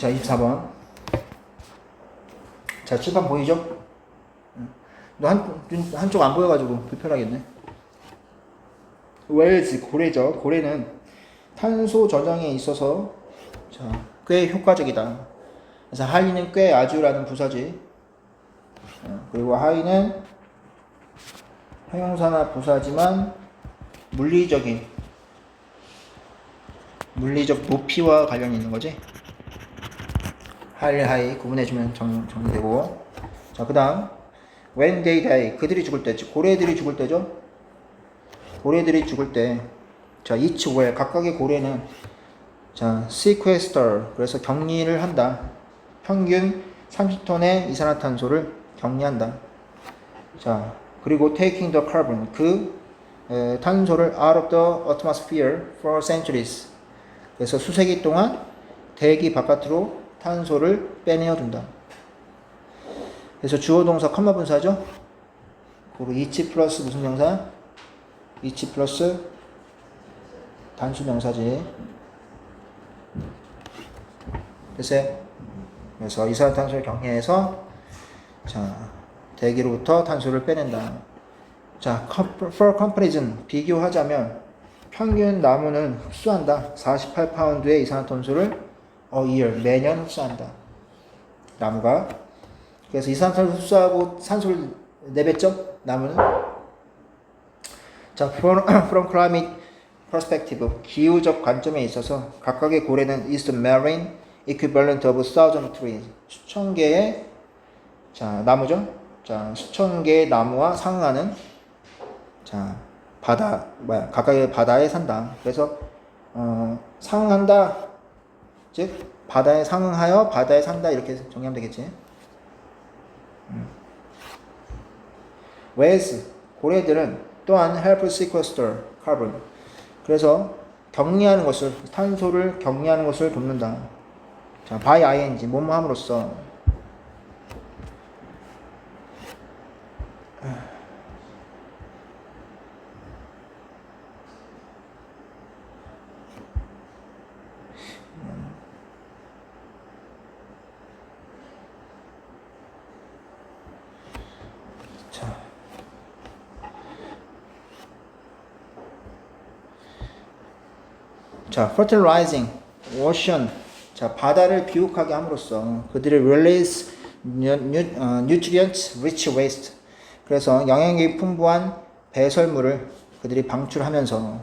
자, 24번. 자, 칠판 보이죠? 너 한쪽 안 보여가지고 불편하겠네. 웰즈, 고래죠. 고래는 탄소 저장에 있어서 자, 꽤 효과적이다. 그래서 하이는 꽤 아주라는 부사지. 그리고 하이는 형용사나 부사지만 물리적 높이와 관련이 있는 거지. 하이 구분해주면 정리되고. 자, 그 다음 when they die, 그들이 죽을 때, 고래들이 죽을 때죠. 고래들이 죽을 때, 자, each whale, 각각의 고래는 자, sequester, 그래서 격리를 한다. 평균 30톤의 이산화탄소를 격리한다. 자, 그리고 taking the carbon, 탄소를 out of the atmosphere for centuries, 그래서 수세기 동안 대기 바깥으로 탄소를 빼내어준다. 그래서 주어 동사 컴마 분사죠. 그리고 each 플러스 무슨 명사? each 플러스 단수 명사지. 그래서 이산화탄소를 격리해서 자, 대기로부터 탄소를 빼낸다. 자, for comparison, 비교하자면 평균 나무는 흡수한다. 48파운드의 이산화탄소를 a year, 매년 흡수한다. 나무가. 그래서 이산화탄소 흡수하고 산소를 내뱉죠? 나무는. 자, from climate perspective, 기후적 관점에 있어서 각각의 고래는 is the marine equivalent of 1,000 trees. 수천 개의 자, 나무죠? 자, 수천 개의 나무와 상응하는 자, 각각의 바다에 산다. 그래서 상응한다. 즉 바다에 상응하여 바다에 산다, 이렇게 정리하면 되겠지. whales, 고래들은 또한 help sequester carbon, 그래서 격리하는 것을, 탄소를 격리하는 것을 돕는다. 자, by ing, 뭐뭐 함으로써. 자, fertilizing ocean, 자, 바다를 비옥하게 함으로써 그들이 release nutrients rich waste, 그래서 영양이 풍부한 배설물을 그들이 방출하면서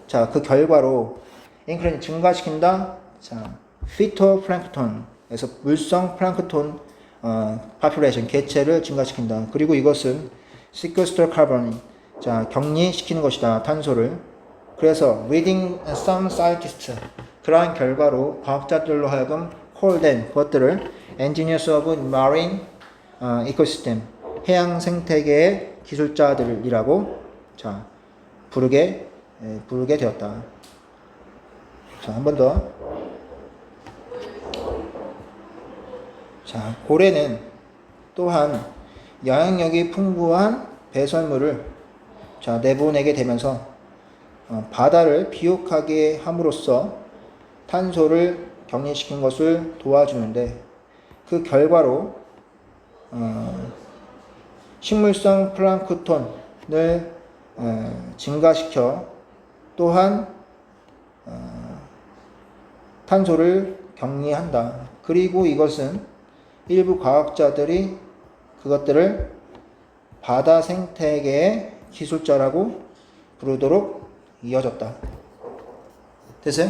자, 그 결과로 increase, 증가시킨다. 자, phytoplankton, 그래서 물성 플랑크톤 population, 개체를 증가시킨다. 그리고 이것은 sequester carbon, 자, 격리시키는 것이다. 탄소를. 그래서 leading some scientists, 그러한 결과로 과학자들로 하여금 call them, 그것들을 engineers of marine ecosystem, 해양 생태계의 기술자들이라고 자, 부르게 되었다. 자, 한 번 더. 자, 고래는 또한 영향력이 풍부한 배설물을 자, 내보내게 되면서 바다를 비옥하게 함으로써 탄소를 격리시킨 것을 도와주는데, 그 결과로 식물성 플랑크톤을 증가시켜 또한 탄소를 격리한다. 그리고 이것은 일부 과학자들이 그것들을 바다 생태계의 기술자라고 부르도록 이어졌다. 됐어요?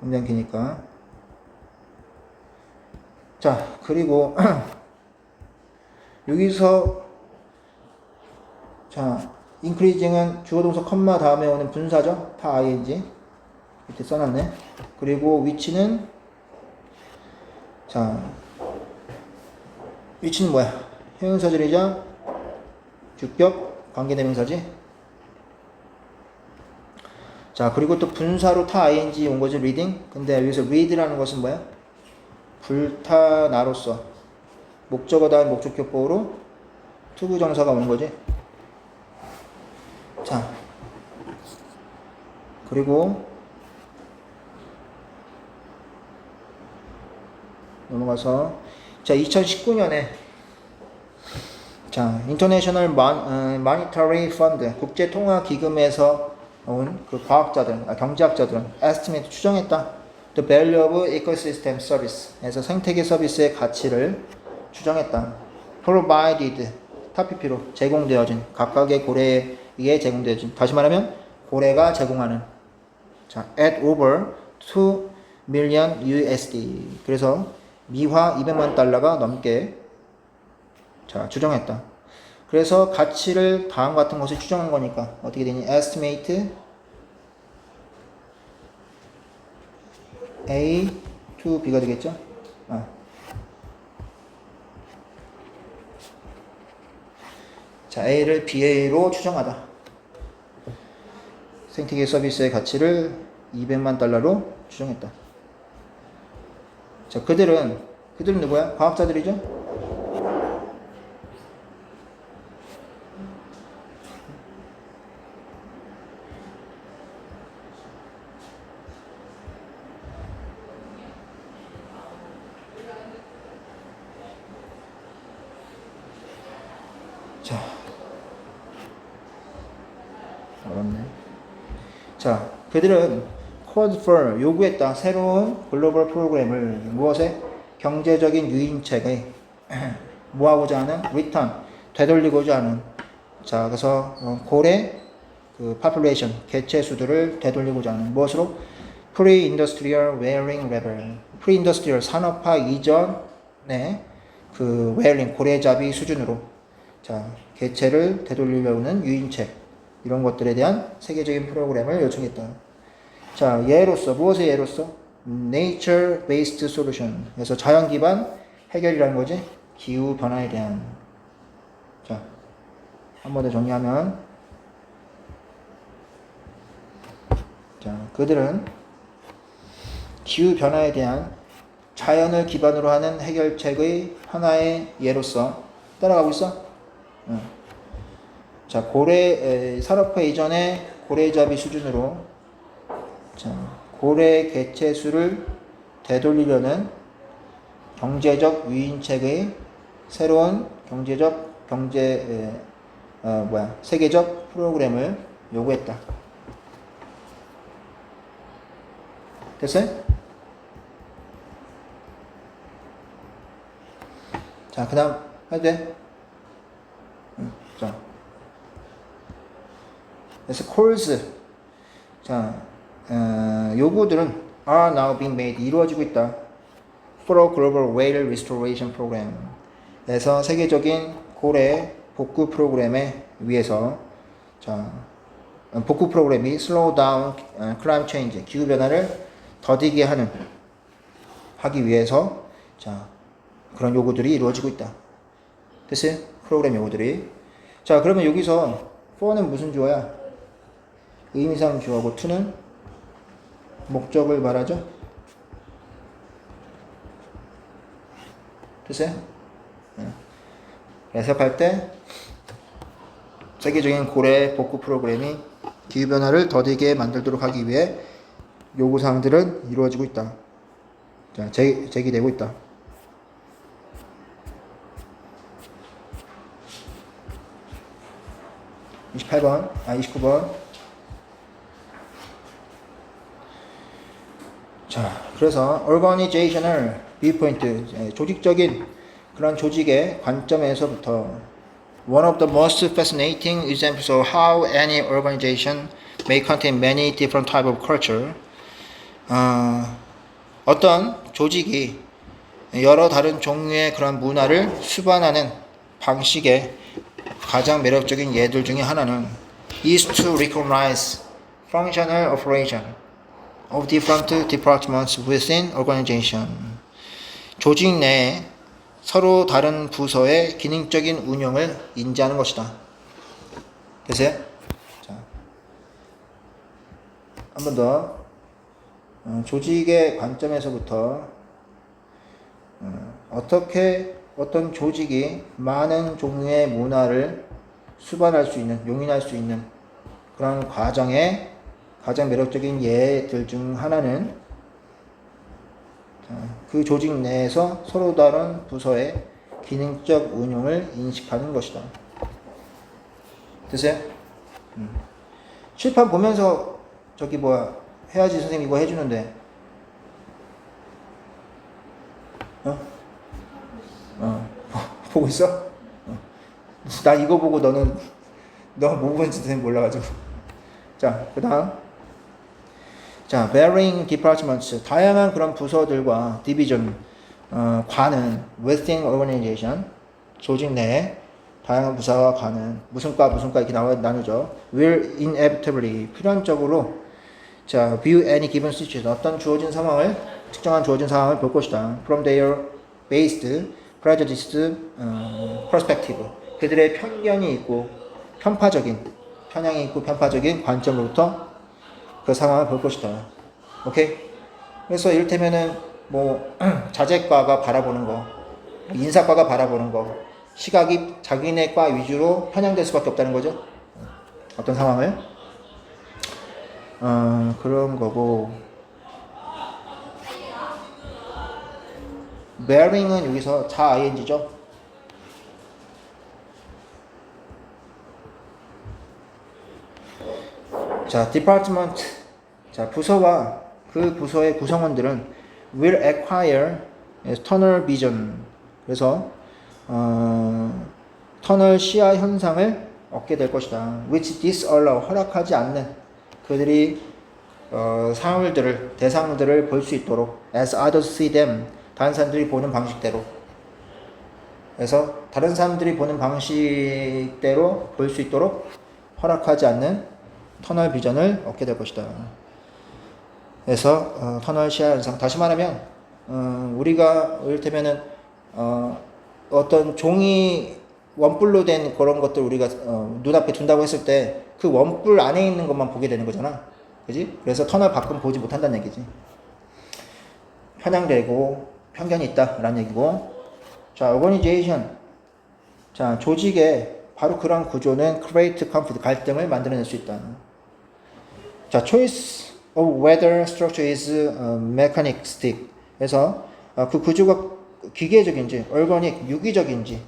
문장 기니까. 자, 그리고 여기서 자, increasing은 주어 동사 컴마 다음에 오는 분사죠. 다 ing 밑에 써놨네. 그리고 위치는 자, 위치는 뭐야? 형용사절이자 주격 관계대명사지. 자, 그리고 또 분사로 타 ing 온 거죠. reading. 근데 여기서 read라는 것은 뭐야? 불타나로서 목적어 다음 목적격보로 투부정사가 오는 거지. 자, 그리고 넘어가서 자 2019년에 자 인터내셔널 마니터리 펀드 국제통화기금에서 온 그 과학자들, 경제학자들은 estimate 추정했다. The value of ecosystem service에서 생태계 서비스의 가치를 추정했다. provided 타피피로 제공되어진 각각의 고래에 의해 제공되어진 다시 말하면 고래가 제공하는 자 at over 2 million USD 그래서 미화 200만 달러가 넘게 자 추정했다. 그래서 가치를 다음 같은 것을 추정한 거니까 어떻게 되니? estimate A to B가 되겠죠? 자, A를 BA로 추정하다. 생태계 서비스의 가치를 200만 달러로 추정했다. 자, 그들은 누구야? 과학자들이죠? 자, 어렵네. 자, 그들은 called for 요구했다. 새로운 글로벌 프로그램을 무엇에? 경제적인 유인책의 뭐하고자 하는? return 되돌리고자 하는. 자, 그래서 고래 그 population 개체 수들을 되돌리고자 하는 무엇으로? pre-industrial whaling level. pre-industrial 산업화 이전의 그 whaling 고래잡이 수준으로. 자, 개체를 되돌리려는 유인책 이런 것들에 대한 세계적인 프로그램을 요청했다. 자, 예로서 무엇의 예로서? Nature Based Solution. 그래서 자연 기반 해결이라는 거지. 기후 변화에 대한. 자, 한 번 더 정리하면 자, 그들은 기후 변화에 대한 자연을 기반으로 하는 해결책의 하나의 예로서 따라가고 있어? 자, 고래 산업화 이전의 고래잡이 수준으로 자, 고래 개체 수를 되돌리려는 경제적 유인책의 새로운 세계적 프로그램을 요구했다. 됐어요? 자, 그 다음 해도 돼? 자, 그래서 calls 자, 요구들은 are now being made 이루어지고 있다. for a global whale restoration program 에서 세계적인 고래 복구 프로그램에 위해서 자, 복구 프로그램이 slow down climate change 기후 변화를 더디게 하기 위해서 자, 그런 요구들이 이루어지고 있다. 됐어요? 프로그램 요구들이. 자, 그러면 여기서 for는 무슨 주어야? 의미상 주어고 to는 목적을 말하죠? 됐어요? 해석할 때 세계적인 고래 복구 프로그램이 기후변화를 더디게 만들도록 하기 위해 요구사항들은 이루어지고 있다. 자, 제기되고 있다. 29번. 자, 그래서 organizational viewpoint, 조직적인 그런 조직의 관점에서부터 one of the most fascinating examples of how any organization may contain many different type of culture. 어떤 조직이 여러 다른 종류의 그런 문화를 수반하는 방식의 가장 매력적인 예들 중에 하나는 is to recognize functional operation of different departments within organization. 조직 내에 서로 다른 부서의 기능적인 운영을 인지하는 것이다. 됐어요? 자, 한 번 더. 조직의 관점에서부터 어떻게 어떤 조직이 많은 종류의 문화를 수반할 수 있는, 용인할 수 있는 그런 과정의 가장 매력적인 예들 중 하나는 그 조직 내에서 서로 다른 부서의 기능적 운용을 인식하는 것이다. 됐어요? 칠판 보면서 저기 뭐야 해야지 선생님 이거 해주는데 보고 있어? 나 이거 보고 너는 너 뭐 보는지 선생님 몰라가지고. 자, 그 다음. 자, varying departments. 다양한 그런 부서들과 division, 과는 within organization. 조직 내에 다양한 부서와 과는 무슨 과 이렇게 나누죠. will inevitably. 필연적으로. 자, view any given situation. 어떤 특정한 주어진 상황을 볼 것이다. from their based, prejudiced, perspective. 그들의 편향이 있고 편파적인 관점으로부터 그 상황을 볼 것이다. 오케이? 그래서 이를테면은 뭐 자재과가 바라보는 거, 인사과가 바라보는 거, 시각이 자기네 과 위주로 편향될 수밖에 없다는 거죠. 어떤 상황을? 그런 거고. bearing은 여기서 자 ing죠. 자, department. 자, 부서와 그 부서의 구성원들은 will acquire tunnel vision. 그래서 터널 시야 현상을 얻게 될 것이다. which disallow. 허락하지 않는 그들이 대상들을 볼 수 있도록 as others see them. 다른 사람들이 보는 방식대로. 그래서 다른 사람들이 보는 방식대로 볼 수 있도록 허락하지 않는 터널 비전을 얻게 될 것이다. 그래서 터널 시야 현상. 다시 말하면 우리가 이를테면은 어떤 종이 원뿔로 된 그런 것들 우리가 눈앞에 둔다고 했을 때 그 원뿔 안에 있는 것만 보게 되는 거잖아. 그지? 그래서 터널 밖은 보지 못한다는 얘기지. 편향되고 편견이 있다라는 얘기고. 자, organization. 자, 조직의 바로 그런 구조는 create conflict. 갈등을 만들어낼 수 있다. 자, choice of whether structure is mechanistic. 그래서 그 구조가 기계적인지, organic, 유기적인지.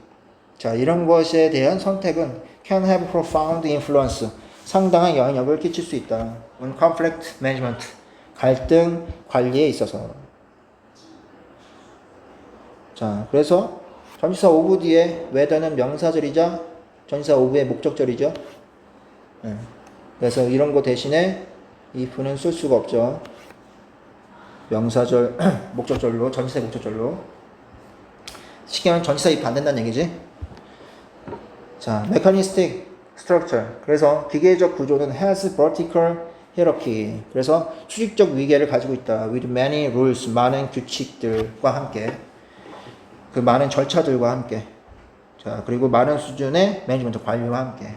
자, 이런 것에 대한 선택은 can have profound influence. 상당한 영향력을 끼칠 수 있다. on conflict management. 갈등 관리에 있어서. 자, 그래서 전치사 of 뒤에 whether는 명사절이자 전치사 of의 목적절이죠. 네. 그래서 이런 거 대신에 if는 쓸 수가 없죠. 명사절, 목적절로, 전치사 목적절로. 쉽게 말하면 전치사 if 안 된다는 얘기지. 자, mechanistic structure. 그래서 기계적 구조는 has vertical hierarchy. 그래서 수직적 위계를 가지고 있다. with many rules. 많은 규칙들과 함께. 그 많은 절차들과 함께. 자, 그리고 많은 수준의 매니지먼트 관리와 함께.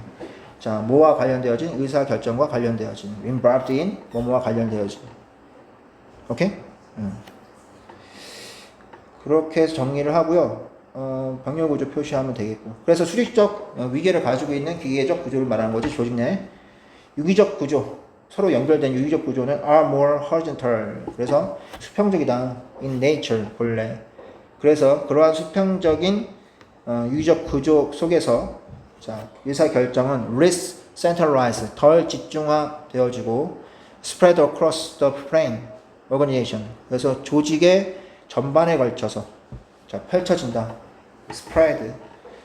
자, 뭐와 관련되어진? 의사결정과 관련되어진. involved in, 뭐뭐와 관련되어진. 오케이? 그렇게 해서 정리를 하고요. 병렬구조 표시하면 되겠고. 그래서 수직적 위계를 가지고 있는 기계적 구조를 말하는 거지, 조직 내. 유기적 구조, 서로 연결된 유기적 구조는 are more horizontal. 그래서 수평적이다. in nature, 본래. 그래서 그러한 수평적인 유기적 구조 속에서 자, 의사결정은 less centralized, 덜 집중화되어지고 spread across the plane organization. 그래서 조직의 전반에 걸쳐서 자, 펼쳐진다. spread.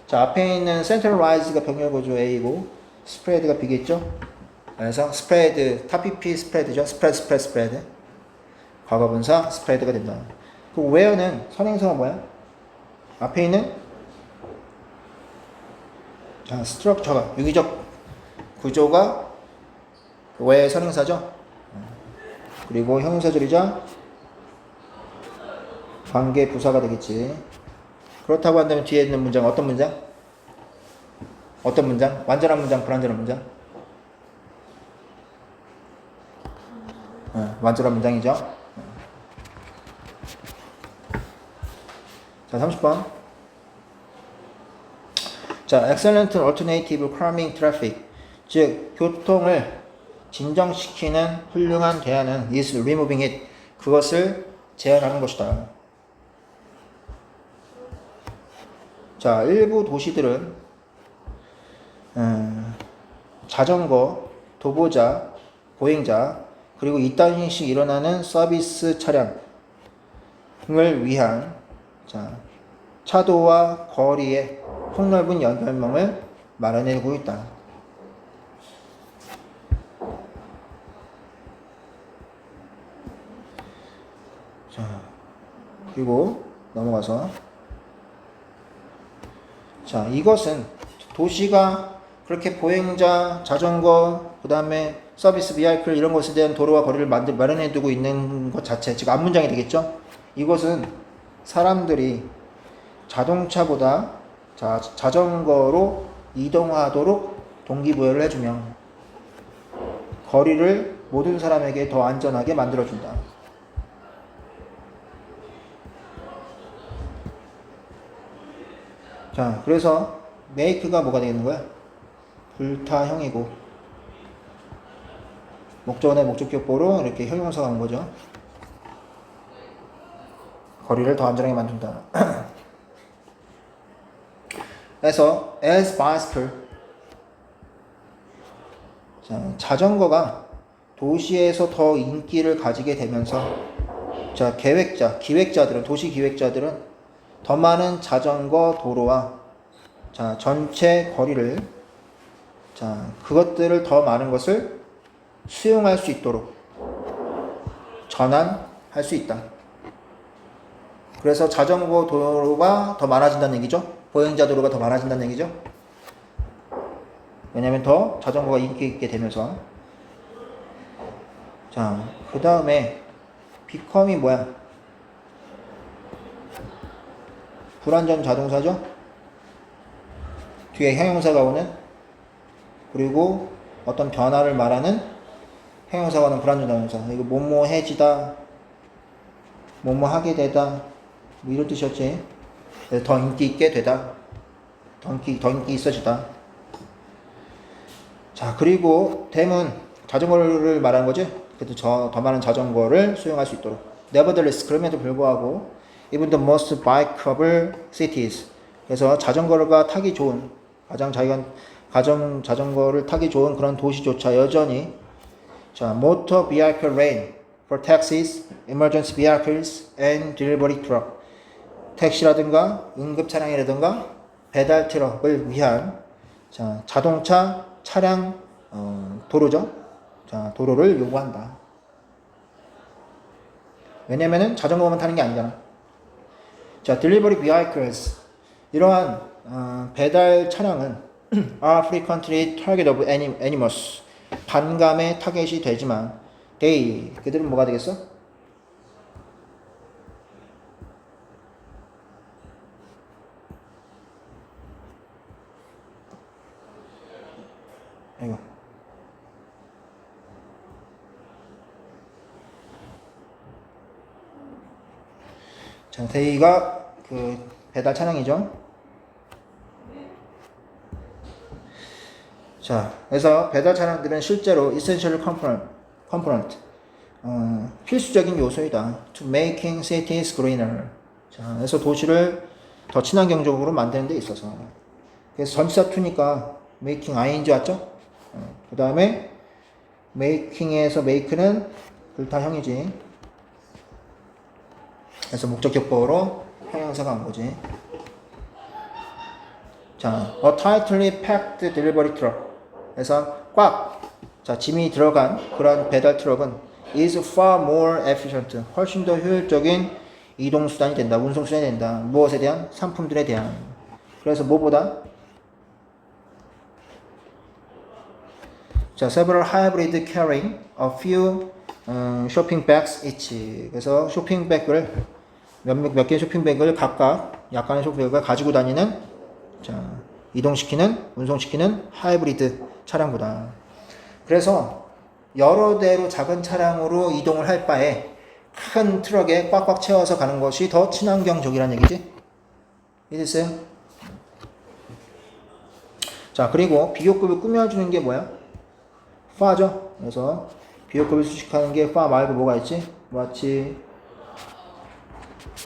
자, 앞에 있는 centralized가 병렬구조 A이고 spread가 B겠죠? 그래서 spread, 탑PP spread죠. spread. 과거분사 spread가 된다. 그 where는 선행사가 뭐야? 앞에 있는 자, 스트럭처가 유기적 구조가 where 선행사죠. 그리고 형용사절이자 관계 부사가 되겠지. 그렇다고 한다면 뒤에 있는 문장 어떤 문장? 어떤 문장? 완전한 문장, 불완전한 문장? 완전한 문장이죠. 자, 30번. 자, excellent alternative calming traffic. 즉, 교통을 진정시키는 훌륭한 대안은 is removing it. 그것을 제한하는 것이다. 자, 일부 도시들은 자전거, 도보자, 보행자, 그리고 이따위씩 일어나는 서비스 차량을 위한 차도와 거리의 폭넓은 연결망을 마련해두고 있다. 자, 그리고 넘어가서 자, 이것은 도시가 그렇게 보행자, 자전거, 그 다음에 서비스 비하이클 이런 것에 대한 도로와 거리를 마련해두고 있는 것 자체, 즉 앞문장이 되겠죠. 이것은 사람들이 자동차보다 자전거로 이동하도록 동기부여를 해주며 거리를 모든 사람에게 더 안전하게 만들어준다. 자, 그래서 make가 뭐가 되겠는 거야? 불타형이고 목적어나 목적격보로 이렇게 형용사가 온 거죠. 거리를 더 안전하게 만든다. 그래서 as bicycle, 자전거가 도시에서 더 인기를 가지게 되면서 기획자들은 도시 기획자들은 더 많은 자전거 도로와 전체 거리를 그것들을 더 많은 것을 수용할 수 있도록 전환할 수 있다. 그래서 자전거 도로가 더 많아진다는 얘기죠. 보행자 도로가 더 많아진다는 얘기죠. 왜냐면 더 자전거가 인기 있게 되면서. 자, 그 다음에 become이 뭐야? 불완전 자동사죠. 뒤에 형용사가 오는, 그리고 어떤 변화를 말하는 형용사가 오는 불완전 자동사. 이거 뭐뭐해지다, 뭐뭐하게 되다, 뭐 이런 뜻이었지. 더 인기 있게 되다, 더 인기 있어지다. 자, 그리고 대문, 자전거를 말하는 거지. 그래도 더 많은 자전거를 수용할 수 있도록. Nevertheless, 그럼에도 불구하고 even the most bikeable cities, 그래서 자전거가 타기 좋은, 자전거를 타기 좋은 그런 도시조차 여전히 motor vehicle lane for taxis, emergency vehicles, and delivery truck, 택시라든가 응급 차량이라든가 배달 트럭을 위한 자동차 차량 도로죠. 도로를 요구한다. 왜냐면은 자전거만 타는 게 아니잖아. delivery vehicles, 이러한 배달 차량은 are frequently target of animals, 반감의 타겟이 되지만 they, 그들은 뭐가 되겠어? 아이고. they가 그 배달 차량이죠. 그래서 배달 차량들은 실제로 essential component, 필수적인 요소이다. to making cities greener. 그래서 도시를 더 친환경적으로 만드는 데 있어서. 그래서 전치사 to니까 making ing 왔죠? 그 다음에 making에서 make는 불타형이지. 그래서 목적격보로 형용사가 온 거지. a tightly packed delivery truck. 그래서 짐이 들어간 그런 배달 트럭은 is far more efficient, 훨씬 더 효율적인 이동수단이 된다, 운송수단이 된다. 무엇에 대한? 상품들에 대한. 그래서 뭐보다? several hybrid carrying a few shopping bags each. 그래서 쇼핑백을 몇 개의 쇼핑백을 각각 약간의 쇼핑백을 가지고 다니는 이동시키는, 운송시키는 하이브리드 차량보다. 그래서 여러 대로 작은 차량으로 이동을 할 바에 큰 트럭에 꽉꽉 채워서 가는 것이 더 친환경적이라는 얘기지. 이해됐어요? 그리고 비교급을 꾸며주는 게 뭐야? far죠. 그래서 비교급을 수식하는 게 far 말고 뭐가 있지? 마치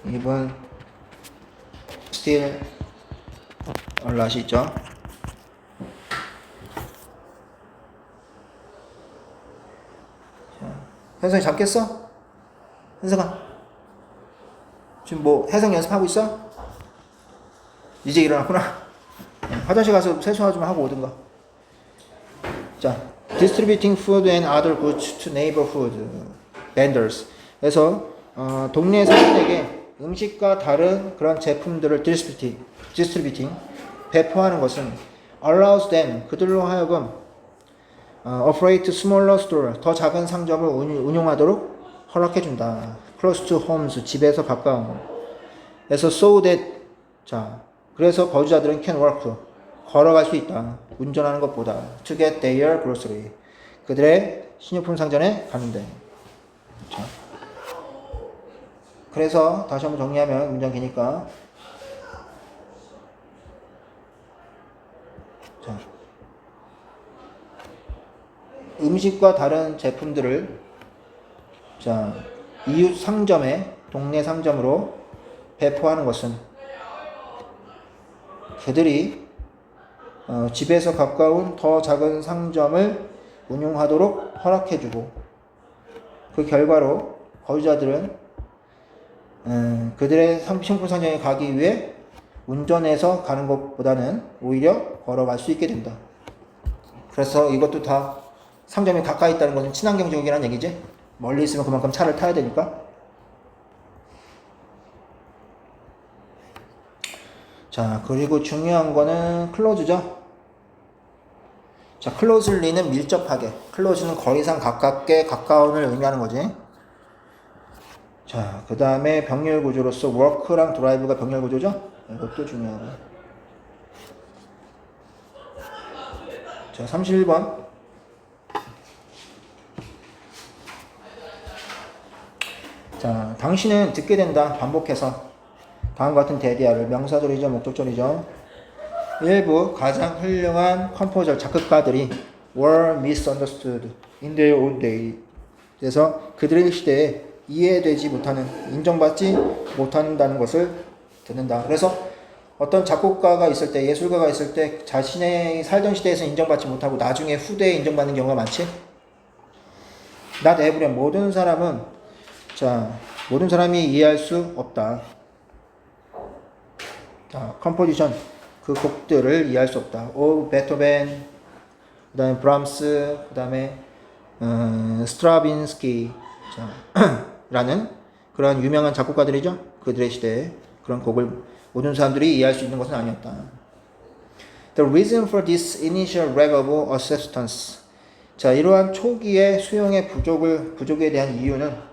2번 still a lot 있죠. 현성이 잡겠어? 현성아 지금 뭐 해석 연습하고 있어? 이제 일어났구나. 화장실 가서 세수화 좀 하고 오든가. 자, distributing food and other goods to neighborhood vendors. 그래서 동네 사람에게 음식과 다른 그런 제품들을 distributing 배포하는 것은 allows them 그들로 하여금 operate smaller store 더 작은 상점을 운용하도록 허락해준다. close to homes 집에서 가까운 거. 그래서 so that 자 그래서 거주자들은 can walk 걸어갈 수 있다. 운전하는 것보다 to get their grocery 그들의 식료품 상점에 가는데. 자. 그래서 다시 한번 정리하면 문장 기니까 자, 음식과 다른 제품들을 자, 이웃 상점에 동네 상점으로 배포하는 것은 그들이 집에서 가까운 더 작은 상점을 운용하도록 허락해주고 그 결과로 거주자들은 그들의 식품 상점에 가기 위해 운전해서 가는 것보다는 오히려 걸어갈 수 있게 된다. 그래서 이것도 다 상점이 가까이 있다는 것은 친환경적이라는 얘기지. 멀리 있으면 그만큼 차를 타야 되니까. 자, 그리고 중요한 거는 클로즈죠. 자, 클로즐리는 밀접하게, 클로즈는 더 이상 가깝게, 가까움을 의미하는 거지. 자, 그 다음에 병렬 구조로서 work랑 drive가 병렬 구조죠. 이것도 중요하고. 자, 31번. 자, 당신은 듣게 된다. 반복해서. 다음과 같은 대디아를 명사절이죠, 목적절이죠. 일부 가장 훌륭한 컴포저 작곡가들이 were misunderstood in their own day. 그래서 그들의 시대에 이해되지 못하는, 인정받지 못한다는 것을 듣는다. 그래서 어떤 작곡가가 있을 때, 예술가가 있을 때 자신의 살던 시대에서 인정받지 못하고 나중에 후대에 인정받는 경우가 많지. Not everyone, 모든 사람은 자, 모든 사람이 이해할 수 없다. 자, 컴포지션 그 곡들을 이해할 수 없다. 오, 베토벤, 그 다음에 브람스, 그 다음에 스트라빈스키 자, 라는 그런 유명한 작곡가들이죠. 그들의 시대에 그런 곡을 모든 사람들이 이해할 수 있는 것은 아니었다. The reason for this initial lack of acceptance. 자, 이러한 초기의 수용의 부족에 대한 이유는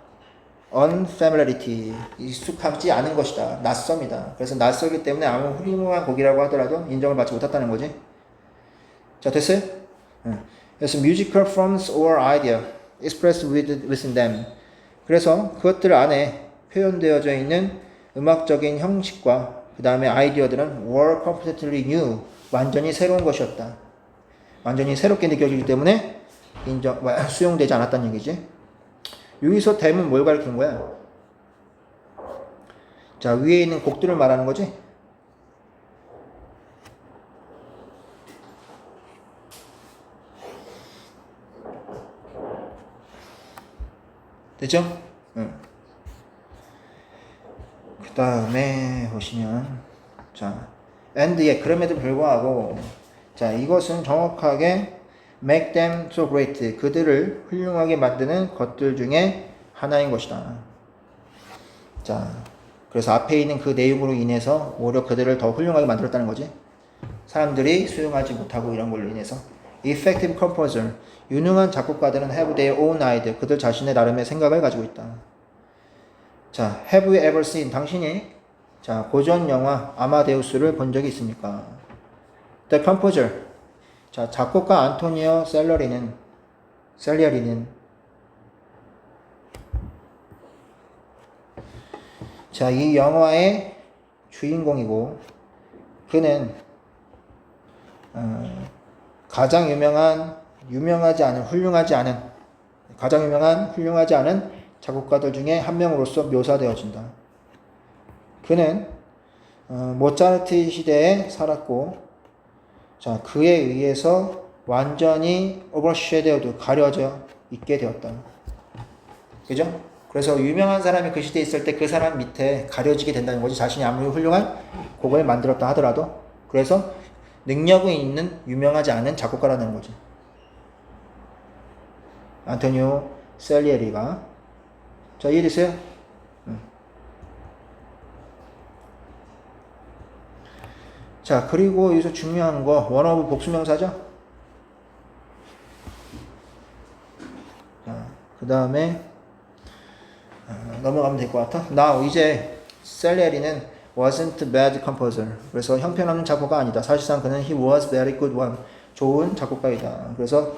unfamiliarity, 익숙하지 않은 것이다. 낯섦이다. 그래서 낯설기 때문에 아무 훌륭한 곡이라고 하더라도 인정을 받지 못했다는 거지. 자, 됐어요? 그래서 musical forms or idea expressed within them. 그래서 그것들 안에 표현되어져 있는 음악적인 형식과 그 다음에 아이디어들은 were completely new, 완전히 새로운 것이었다. 완전히 새롭게 느껴지기 때문에 수용되지 않았다는 얘기지. 여기서 댐은 뭘 가리키는 거야? 자, 위에 있는 곡들을 말하는 거지? 됐죠? 응. 그 다음에 보시면 자, and yet 그럼에도 불구하고 자, 이것은 정확하게 make them so great 그들을 훌륭하게 만드는 것들 중에 하나인 것이다. 자, 그래서 앞에 있는 그 내용으로 인해서 오히려 그들을 더 훌륭하게 만들었다는 거지. 사람들이 수용하지 못하고 이런 걸로 인해서. Effective composer 유능한 작곡가들은 have their own idea 그들 자신의 나름의 생각을 가지고 있다. 자, have you ever seen 당신이 자, 고전 영화 아마데우스를 본 적이 있습니까? The composer 자, 작곡가 안토니오 셀리아리는 자, 이 영화의 주인공이고 그는 가장 훌륭하지 않은 작곡가들 중에 한 명으로서 묘사되어진다. 그는 모차르트 시대에 살았고, 자, 그에 의해서 완전히 overshadowed, 가려져 있게 되었다. 그죠? 그래서 유명한 사람이 그 시대에 있을 때 그 사람 밑에 가려지게 된다는 거지. 자신이 아무리 훌륭한 곡을 만들었다 하더라도. 그래서 능력이 있는 유명하지 않은 작곡가라는 거지. 안토니오 셀리에리가. 자, 이해됐어요? 자, 그리고 여기서 중요한 거 원어브 복수명사죠? 자, 그 다음에 넘어가면 될 것 같아. Now 이제 셀리에리는 wasn't bad composer. 그래서 형편없는 작곡가 아니다. 사실상 그는 he was very good one. 좋은 작곡가이다. 그래서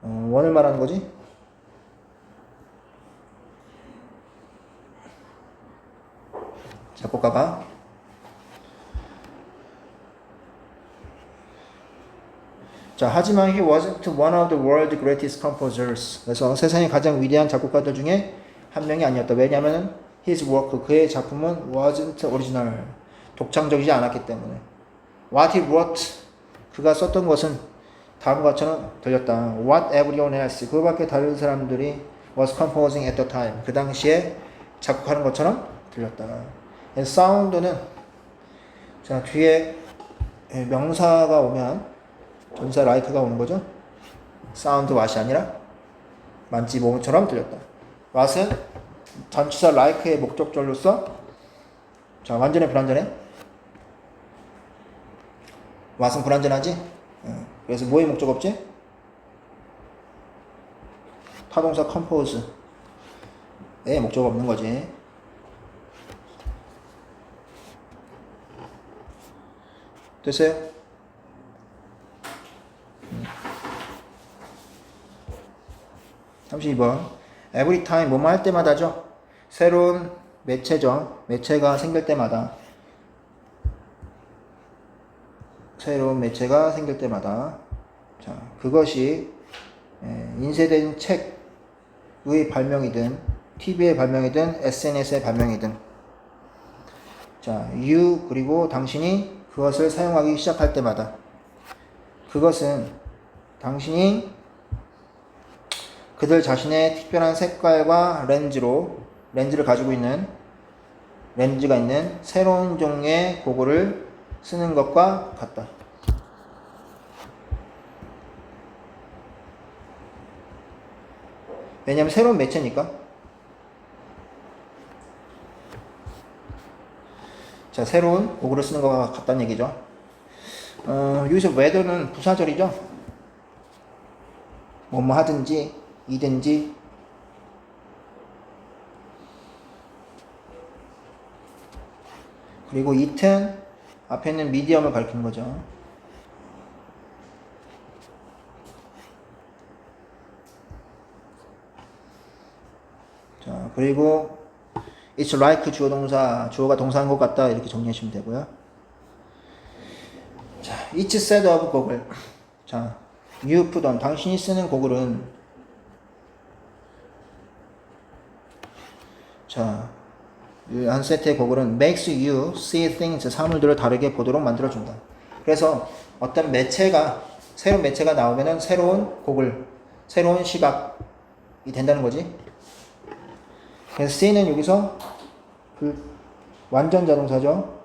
원을 말하는 거지. 작곡가가. 자, 하지만 he wasn't one of the world's greatest composers. 그래서 세상의 가장 위대한 작곡가들 중에 한 명이 아니었다. 왜냐하면 his work, 그의 작품은 wasn't original. 독창적이지 않았기 때문에. What he wrote, 그가 썼던 것은 다음과 같처럼 들렸다. What everyone else, 그 밖에 다른 사람들이 was composing at the time. 그 당시에 작곡하는 것처럼 들렸다. 사운드는, 자, 뒤에 명사가 오면 전사 like가 오는 거죠. 사운드 what이 아니라 만지 몸처럼 들렸다. what은 전치사 like의 목적절로서, 자, 완전해 불완전해? what은 불완전하지? 그래서 뭐의 목적 없지? 타동사 compose의 목적 없는 거지. 됐어요? 32번. Every time, 뭐뭐 할 때마다죠. 새로운 매체죠. 매체가 생길 때마다. 새로운 매체가 생길 때마다. 자, 그것이 인쇄된 책의 발명이든, TV의 발명이든, SNS의 발명이든. 자, you, 그리고 당신이 그것을 사용하기 시작할 때마다. 그것은 당신이 그들 자신의 특별한 색깔과 렌즈를 가지고 있는, 렌즈가 있는 새로운 종의 고글을 쓰는 것과 같다. 왜냐하면 새로운 매체니까. 자, 새로운 고글을 쓰는 것과 같다는 얘기죠. 여기서 weather는 부사절이죠. 뭐뭐 하든지, 이든지. 그리고 it은 앞에 있는 미디엄을 가리키는 거죠. 자, 그리고 it's like 주어 동사, 주어가 동사인 것 같다, 이렇게 정리하시면 되고요. 자, each set of 곡을, 자, you put on, 당신이 쓰는 곡을은, 자, 한 세트의 곡을은 makes you see things, 사물들을 다르게 보도록 만들어준다. 그래서 어떤 매체가, 새로운 매체가 나오면은 새로운 곡을, 새로운 시각이 된다는 거지. 그래서 see는 여기서 그 완전 자동사죠.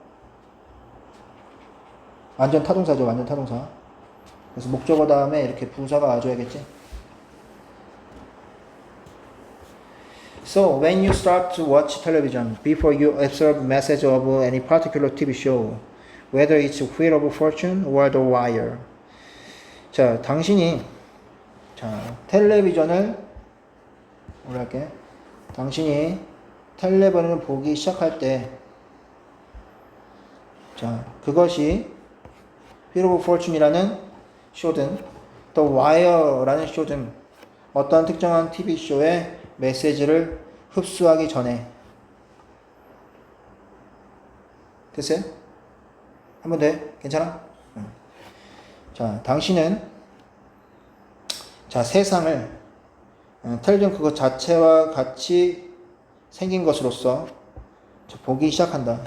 완전 타동사죠. 완전 타동사. 그래서 목적어 다음에 이렇게 부사가 와줘야겠지. So, when you start to watch television, before you observe message of any particular TV show, whether it's Wheel of Fortune or The Wire. 자, 당신이, 자, 텔레비전을, 뭐라 할게? 당신이 텔레비전을 보기 시작할 때, 자, 그것이 Wheel of Fortune이라는 쇼든, The Wire라는 쇼든, 어떤 특정한 TV쇼의 메시지를 흡수하기 전에. 됐어요? 한 번 더 해? 괜찮아? 자, 당신은, 자, 세상을 텔레비전 그것 자체와 같이 생긴 것으로서 보기 시작한다.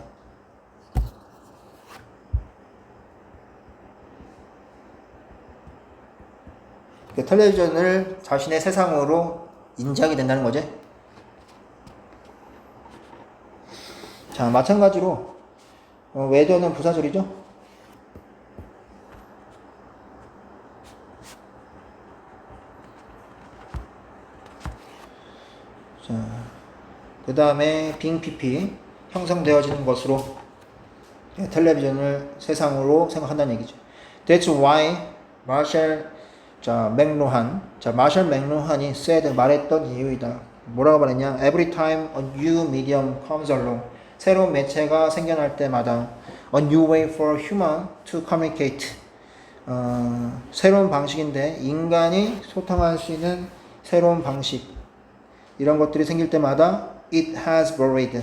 그 텔레비전을 자신의 세상으로 인지하게 된다는 거지. 자, 마찬가지로 웨더는 부사절이죠. 자, 그 다음에 빙 PP 형성되어지는 것으로 텔레비전을 세상으로 생각한다는 얘기죠. That's why 마셜 맥루한이 said 말했던 이유이다. 뭐라고 말했냐? Every time a new medium comes along, 새로운 매체가 생겨날 때마다 a new way for human to communicate. 새로운 방식인데 인간이 소통할 수 있는 새로운 방식, 이런 것들이 생길 때마다 it has buried.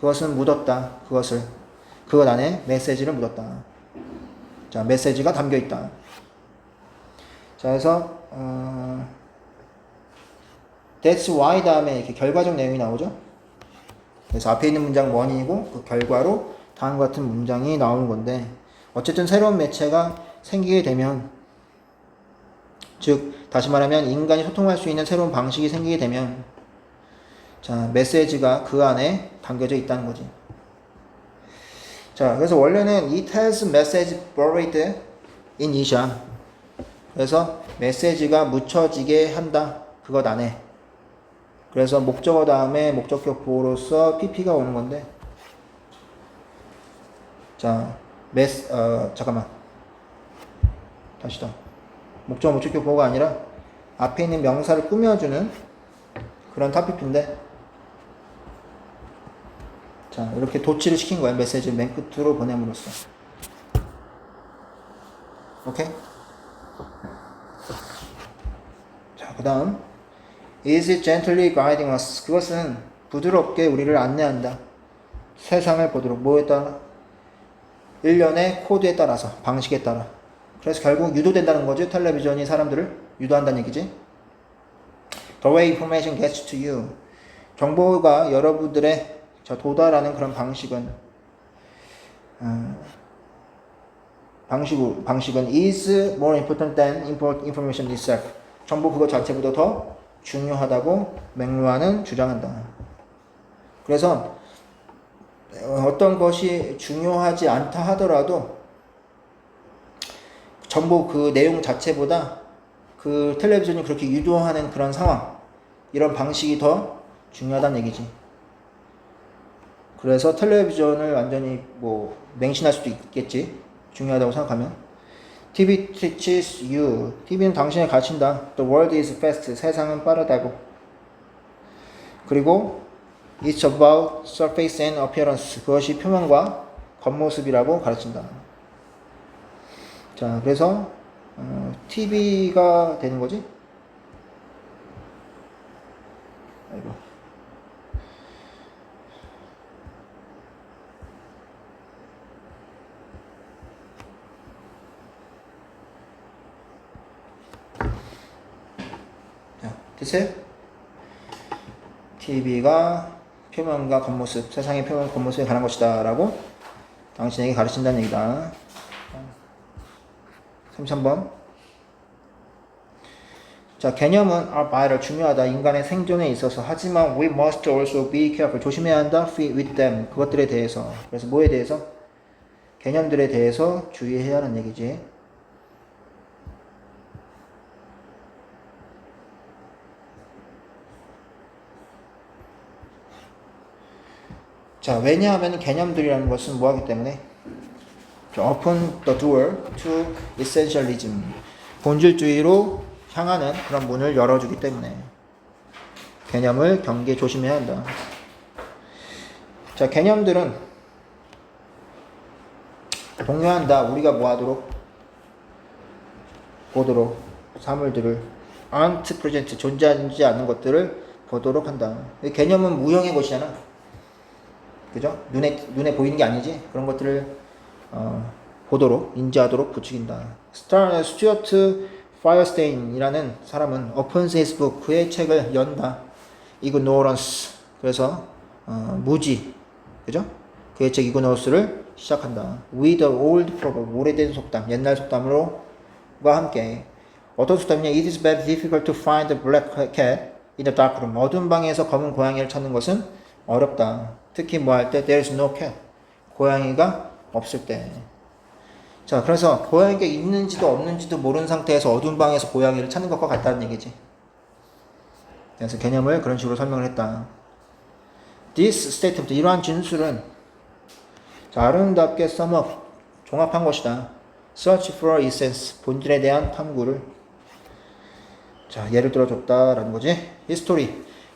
그것은 묻었다. 그것 안에 메시지를 묻었다. 자, 메시지가 담겨 있다. 자, 그래서 that's why 다음에 이렇게 결과적 내용이 나오죠. 그래서 앞에 있는 문장 원인이고 그 결과로 다음과 같은 문장이 나오는 건데, 어쨌든 새로운 매체가 생기게 되면, 즉 다시 말하면 인간이 소통할 수 있는 새로운 방식이 생기게 되면, 자, 메시지가 그 안에 담겨져 있다는 거지. 자, 그래서 원래는 it has message buried in Asia. 그래서 메시지가 묻혀지게 한다. 그것 안에. 그래서 목적어 다음에 목적격 보호로서 pp가 오는 건데, 자, 잠깐만. 다시 더. 목적어 목적격 보호가 아니라 앞에 있는 명사를 꾸며주는 그런 탑PP인데, 자, 이렇게 도치를 시킨 거야. 메시지를 맨 끝으로 보냄으로써. 오케이? 자, 그 다음 is it gently guiding us. 그것은 부드럽게 우리를 안내한다. 세상을 보도록. 뭐에 따라? 일련의 코드에 따라서, 방식에 따라. 그래서 결국 유도된다는 거지. 텔레비전이 사람들을 유도한다는 얘기지. The way information gets to you. 정보가 여러분들의 도달하는 그런 방식은 is more important than information itself. 정보 그것 자체보다 더 중요하다고 맥루한은 주장한다. 그래서 어떤 것이 중요하지 않다 하더라도 정보 그 내용 자체보다 그 텔레비전이 그렇게 유도하는 그런 상황, 이런 방식이 더 중요하다는 얘기지. 그래서 텔레비전을 완전히 맹신할 수도 있겠지. 중요하다고 생각하면. TV teaches you. TV는 당신을 가르친다. The world is fast. 세상은 빠르다고. 그리고 it's about surface and appearance. 그것이 표면과 겉모습이라고 가르친다. 자, 그래서 TV가 되는 거지. 아이고. 됐어요? TV가 표면과 겉모습, 세상의 표면 겉모습에 관한 것이다 라고 당신에게 가르친다는 얘기다. 33번. 자, 개념은 are vital, 중요하다. 인간의 생존에 있어서. 하지만 we must also be careful, 조심해야 한다. with them, 그것들에 대해서. 그래서 뭐에 대해서? 개념들에 대해서 주의해야 하는 얘기지. 자, 왜냐하면 개념들이라는 것은 뭐하기 때문에? open the door to essentialism. 본질주의로 향하는 그런 문을 열어주기 때문에 개념을 경계 조심해야 한다. 자, 개념들은 동요한다. 우리가 뭐하도록? 보도록. 사물들을 aren't present, 존재하지 않는 것들을 보도록 한다. 개념은 무형의 것이잖아. 그죠? 눈에 보이는 게 아니지. 그런 것들을 보도록, 인지하도록 부추긴다. 스튜어트 파이어스테인이라는 사람은 오픈 페이스북, 그의 책을 연다. ignorance. 그래서 무지. 그죠? 그의 책 ignorance를 시작한다. with the old proverb, 오래된 속담, 옛날 속담으로과 함께 어떤 수답이냐? It is very difficult to find a black cat in the dark room. 어두운 방에서 검은 고양이를 찾는 것은 어렵다. 특히 뭐 할 때 there is no cat. 고양이가 없을 때. 자, 그래서 고양이가 있는지도 없는지도 모르는 상태에서 어두운 방에서 고양이를 찾는 것과 같다는 얘기지. 그래서 개념을 그런 식으로 설명을 했다. This statement, 이러한 진술은 자, 아름답게 sum-up, 종합한 것이다. Search for essence, 본질에 대한 탐구를 자, 예를 들어줬다라는 거지. History,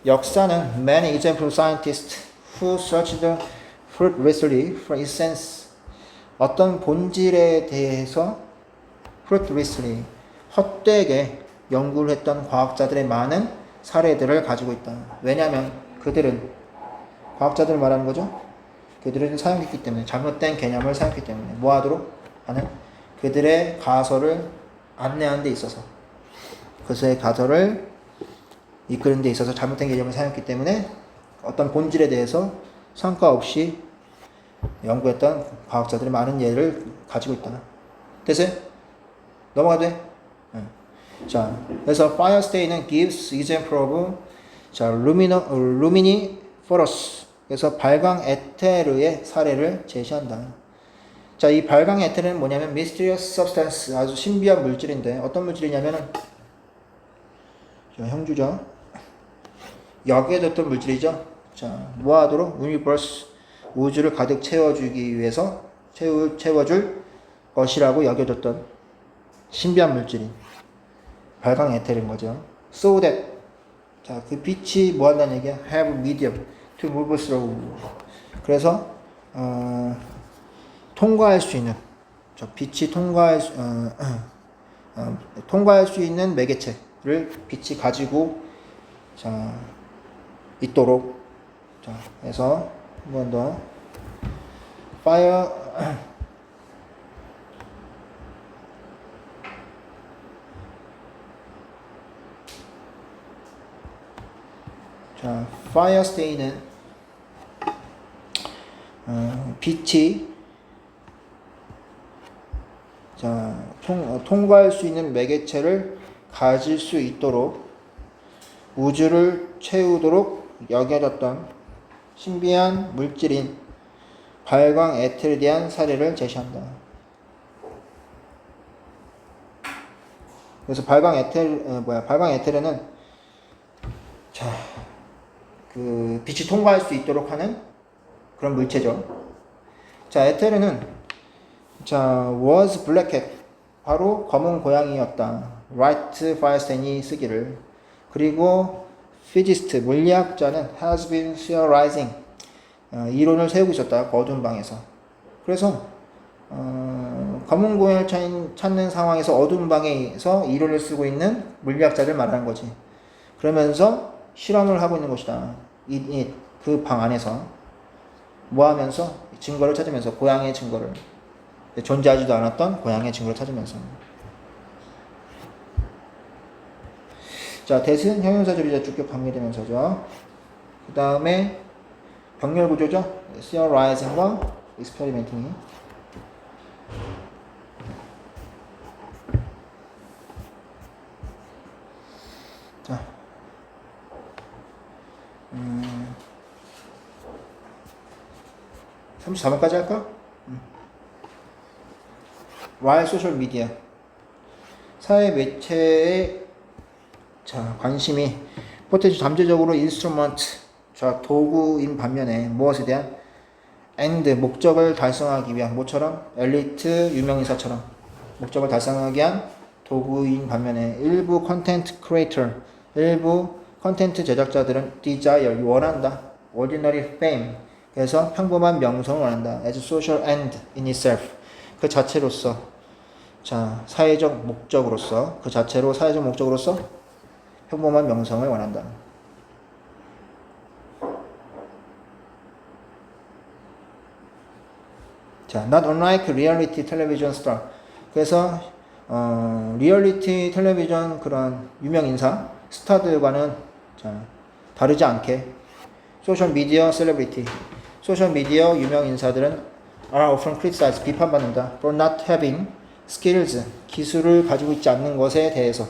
역사는 many example scientists who searched fruitlessly for essence, 어떤 본질에 대해서 fruitlessly, 헛되게 연구를 했던 과학자들의 많은 사례들을 가지고 있다. 왜냐하면 그들은, 과학자들을 말하는 거죠. 그들은 사용했기 때문에, 잘못된 개념을 사용했기 때문에 뭐 하도록 하는? 그들의 가설을 안내하는 데 있어서, 그들의 가설을 이끄는 데 있어서 잘못된 개념을 사용했기 때문에 어떤 본질에 대해서 성과 없이 연구했던 과학자들이 많은 예를 가지고 있다. 됐어요? 넘어가도 돼? 네. 자, 그래서 Firestay는 gives example of 자, luminiferous, 그래서 발광 에테르의 사례를 제시한다. 자, 이 발광 에테르는 뭐냐면 mysterious substance, 아주 신비한 물질인데 어떤 물질이냐면은 자, 형주죠. 역에뒀던 물질이죠. 자, 뭐 하도록? universe, 우주를 가득 채워주기 위해서 채워줄 것이라고 여겨졌던 신비한 물질인 발광 에테르인 거죠. So that, 자, 그 빛이 뭐 한다는 얘기야? have medium to move through. 그래서 통과할 수 있는, 저 빛이 통과할 수 있는 매개체를 빛이 가지고 자 있도록, 자 해서 한 번 더 fire 자 firestay는 빛이 자 통과할 수 있는 매개체를 가질 수 있도록 우주를 채우도록 여겨졌던 신비한 물질인 발광 에테르에 대한 사례를 제시한다. 그래서 발광 에테르는 자, 그 빛이 통과할 수 있도록 하는 그런 물체죠. 자, 에테르는 자, was black cat, 바로 검은 고양이였다. Wright Firestein이 쓰기를. 그리고 physicist, 물리학자는 has been theorizing, 이론을 세우고 있었다. 어두운 방에서. 그래서 검은 고양이를 찾는 상황에서 어두운 방에서 이론을 쓰고 있는 물리학자들 말하는 거지. 그러면서 실험을 하고 있는 것이다. 그 방 안에서 뭐 하면서? 증거를 찾으면서, 고양이의 증거를, 존재하지도 않았던 고양이의 증거를 찾으면서. 자, that은 형용사절이자 주격 관계대명사죠. 그 다음에 병렬 구조죠. theorizing과 experimenting이. 자, 34번까지 할까? While social media, 사회 매체의 자, 관심이 포텐시 잠재적으로 인스트루먼트, 자, 도구인 반면에 무엇에 대한 end, 목적을 달성하기 위한, 뭐처럼? 엘리트 유명인사처럼 목적을 달성하기 위한 도구인 반면에 일부 컨텐트 크리에이터, 일부 컨텐트 제작자들은 desire, 원한다. ordinary fame, 그래서 평범한 명성을 원한다. as social end in itself, 그 자체로서, 자, 사회적 목적으로서, 그 자체로 사회적 목적으로서 평범한 명성을 원한다. 자, not unlike reality television star. 그래서 리얼리티 텔레비전 그런 유명 인사 스타들과는 자, 다르지 않게 소셜 미디어 셀러브리티, 소셜 미디어 유명 인사들은 are often criticized, 비판받는다. for not having skills, 기술을 가지고 있지 않는 것에 대해서,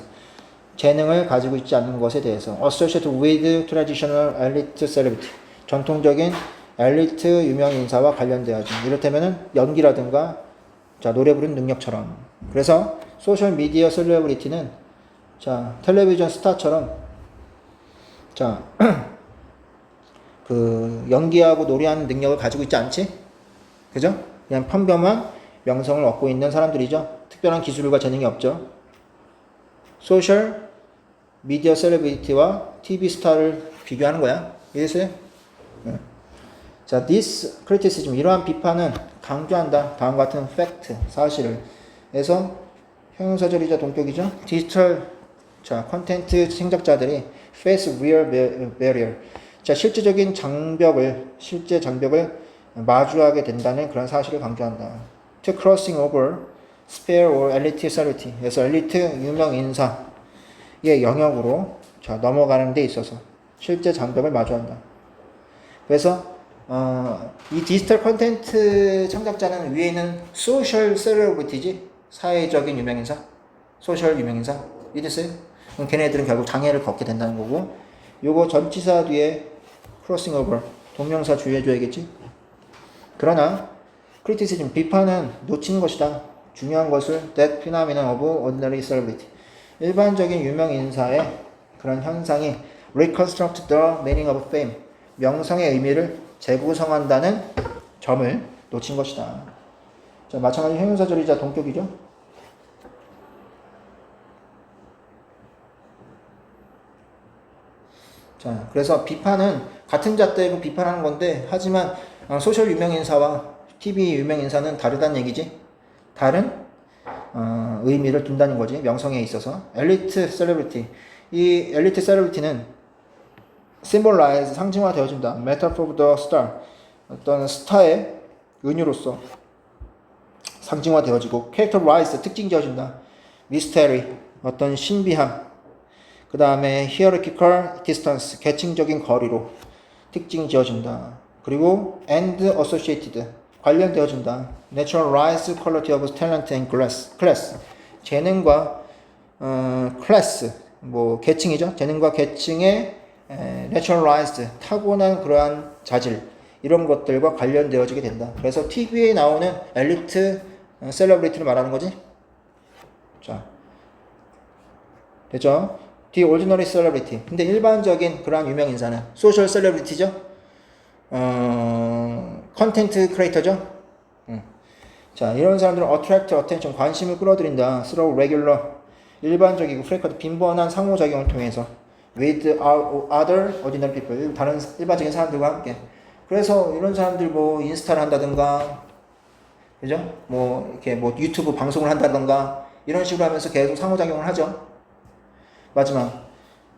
재능을 가지고 있지 않는 것에 대해서, associated with traditional elite celebrity, 전통적인 엘리트 유명 인사와 관련되어진, 이를테면은 연기라든가 자 노래 부르는 능력처럼. 그래서 소셜 미디어 셀레브리티는 자 텔레비전 스타처럼 자 그 연기하고 노래하는 능력을 가지고 있지 않지? 그죠? 그냥 평범한 명성을 얻고 있는 사람들이죠. 특별한 기술과 재능이 없죠. 소셜 미디어 셀레브리티와 TV 스타를 비교하는 거야. 이해했어요? 네. 자, this criticism, 이러한 비판은 강조한다. 다음과 같은 fact, 사실을. 그래서 형용사절이자 동격이죠. 디지털, 자, 콘텐츠 생작자들이 face real barrier. 자, 실제 장벽을 마주하게 된다는 그런 사실을 강조한다. To crossing over sphere or elite celebrity. 그래서 엘리트 유명 인사의 영역으로 자, 넘어가는 데 있어서 실제 장벽을 마주한다. 그래서 이 디지털 콘텐츠 창작자는 위에 있는 소셜 셀러브리티지, 사회적인 유명인사, 소셜 유명인사, 이랬어요? 그럼 걔네들은 결국 장애를 겪게 된다는 거고, 요거 전치사 뒤에 크로싱 오버, 동명사 주의해줘야겠지? 그러나 criticism, 비판은 놓치는 것이다. 중요한 것을 that phenomenon of ordinary celebrity, 일반적인 유명인사의 그런 현상이 reconstruct the meaning of fame, 명성의 의미를 재구성한다는 점을 놓친 것이다. 자, 마찬가지 형용사절이자 동격이죠. 자, 그래서 비판은 같은 잣대로 비판하는 건데, 하지만 소셜 유명인사와 TV 유명인사는 다르다는 얘기지. 다른 의미를 둔다는 거지. 명성에 있어서. 엘리트 셀레브리티, 이 엘리트 셀레브리티는 symbolize, 상징화되어진다. metaphor of the star, 어떤 스타의 은유로서 상징화되어지고, characterize, 특징지어진다. mystery, 어떤 신비함, 그 다음에 hierarchical distance, 계층적인 거리로 특징 지어진다. 그리고 and associated, 관련되어진다. naturalized quality of talent and class, 재능과 class, 뭐 계층이죠. 재능과 계층의 naturalized, 타고난 그러한 자질, 이런 것들과 관련되어지게 된다. 그래서 TV에 나오는 엘리트 셀러브리티를 말하는 거지. 자, 됐죠? The ordinary celebrity. 근데 일반적인 그러한 유명 인사는 소셜 셀러브리티죠. 컨텐트 크리에이터죠. 자, 이런 사람들은 attract attention, 관심을 끌어들인다. through regular, 일반적이고 frequent, 빈번한 상호작용을 통해서 with other ordinary people, 다른 일반적인 사람들과 함께. 그래서 이런 사람들 뭐 인스타를 한다든가, 그죠? 뭐 이렇게 뭐 유튜브 방송을 한다든가, 이런 식으로 하면서 계속 상호작용을 하죠. 마지막,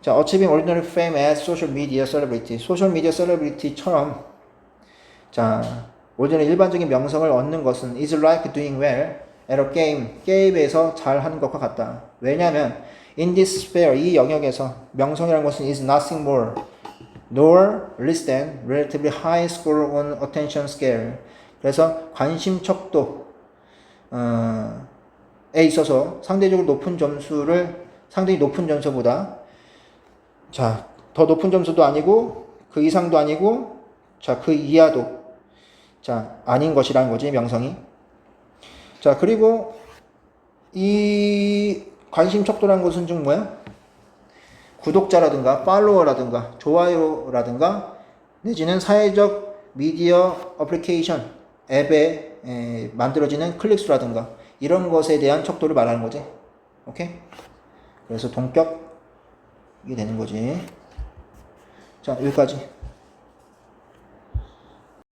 자, achieving ordinary fame as social media celebrity, 소셜 미디어 셀러브리티처럼 자, ordinary 일반적인 명성을 얻는 것은 is like doing well at a game, 게임에서 잘하는 것과 같다. 왜냐하면 in this sphere, 이 영역에서 명성이라는 것은 is nothing more nor less than relatively high score on attention scale. 그래서 관심 척도에 있어서 상대적으로 높은 점수를, 상당히 높은 점수보다 자, 더 높은 점수도 아니고 그 이상도 아니고 자, 그 이하도 자, 아닌 것이라는 거지, 명성이. 자, 그리고 이 관심 척도라는 것은 좀 뭐야? 구독자라든가 팔로워라든가 좋아요라든가 내지는 사회적 미디어 어플리케이션 앱에 만들어지는 클릭수라든가 이런 것에 대한 척도를 말하는 거지. 오케이? 그래서 동격이 되는 거지. 자, 여기까지.